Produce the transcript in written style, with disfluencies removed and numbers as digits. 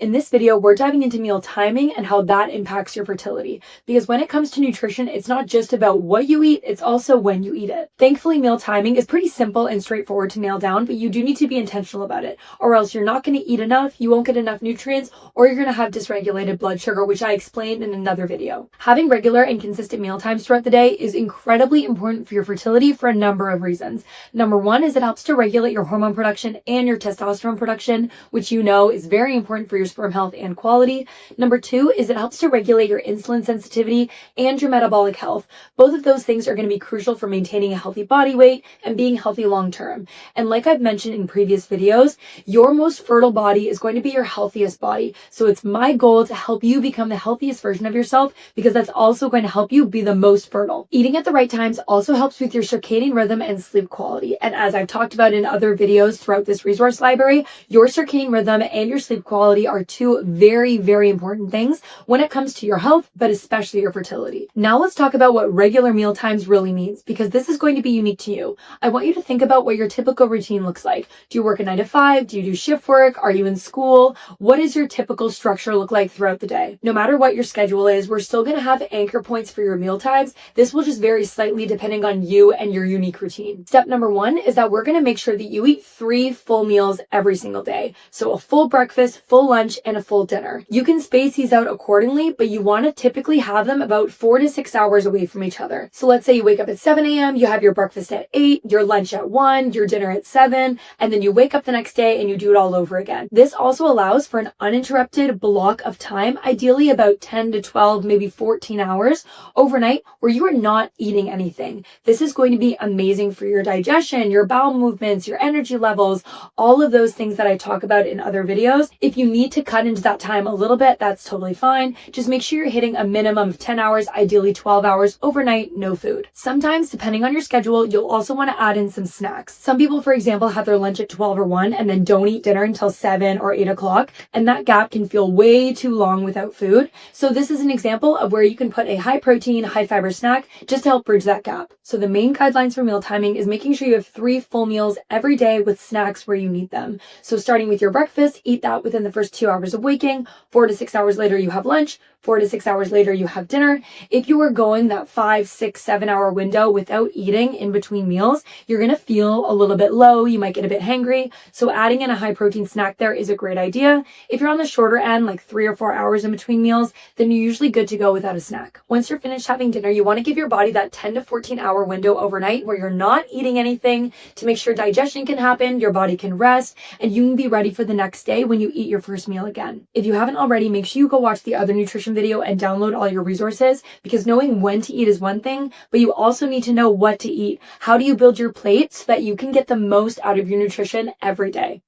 In this video, we're diving into meal timing and how that impacts your fertility. Because when it comes to nutrition, it's not just about what you eat, it's also when you eat it. Thankfully, meal timing is pretty simple and straightforward to nail down, but you do need to be intentional about it, or else you're not going to eat enough, you won't get enough nutrients, or you're going to have dysregulated blood sugar, which I explained in another video. Having regular and consistent meal times throughout the day is incredibly important for your fertility for a number of reasons. Number one is it helps to regulate your hormone production and your testosterone production, which you know is very important for your sperm health and quality. Number two is it helps to regulate your insulin sensitivity and your metabolic health. Both of those things are going to be crucial for maintaining a healthy body weight and being healthy long term. And like I've mentioned in previous videos, your most fertile body is going to be your healthiest body. So it's my goal to help you become the healthiest version of yourself, because that's also going to help you be the most fertile. Eating at the right times also helps with your circadian rhythm and sleep quality. And as I've talked about in other videos throughout this resource library, your circadian rhythm and your sleep quality are two very, very important things when it comes to your health, but especially your fertility. Now let's talk about what regular meal times really means, because this is going to be unique to you. I want you to think about what your typical routine looks like. Do you work a 9 to 5? Do you do shift work? Are you in school? What does your typical structure look like throughout the day? No matter what your schedule is, we're still going to have anchor points for your meal times. This will just vary slightly depending on you and your unique routine. Step number one is that we're going to make sure that you eat 3 full meals every single day. So a full breakfast, full lunch, and a full dinner. You can space these out accordingly, but you want to typically have them about 4 to 6 hours away from each other. So let's say you wake up at 7 a.m., you have your breakfast at 8, your lunch at 1, your dinner at 7, and then you wake up the next day and you do it all over again. This also allows for an uninterrupted block of time, ideally about 10 to 12, maybe 14 hours overnight, where you are not eating anything. This is going to be amazing for your digestion, your bowel movements, your energy levels, all of those things that I talk about in other videos. If you need to cut into that time a little bit, that's totally fine. Just make sure you're hitting a minimum of 10 hours, ideally 12 hours overnight, no food. Sometimes, depending on your schedule, you'll also want to add in some snacks. Some people, for example, have their lunch at 12 or 1 and then don't eat dinner until 7 or 8 o'clock, and that gap can feel way too long without food. So this is an example of where you can put a high protein, high fiber snack just to help bridge that gap. So the main guidelines for meal timing is making sure you have 3 full meals every day with snacks where you need them. So starting with your breakfast, eat that within the first 2 hours of waking. 4 to 6 hours later, you have lunch. 4 to 6 hours later, you have dinner. If you are going that 5, 6, 7 hour window without eating in between meals, you're going to feel a little bit low. You might get a bit hangry. So adding in a high protein snack there is a great idea. If you're on the shorter end, like 3 or 4 hours in between meals, then you're usually good to go without a snack. Once you're finished having dinner, you want to give your body that 10 to 14 hour window overnight where you're not eating anything to make sure digestion can happen, your body can rest, and you can be ready for the next day when you eat your first meal again. If you haven't already, make sure you go watch the other nutrition video and download all your resources, because knowing when to eat is one thing, but you also need to know what to eat. How do you build your plate so that you can get the most out of your nutrition every day?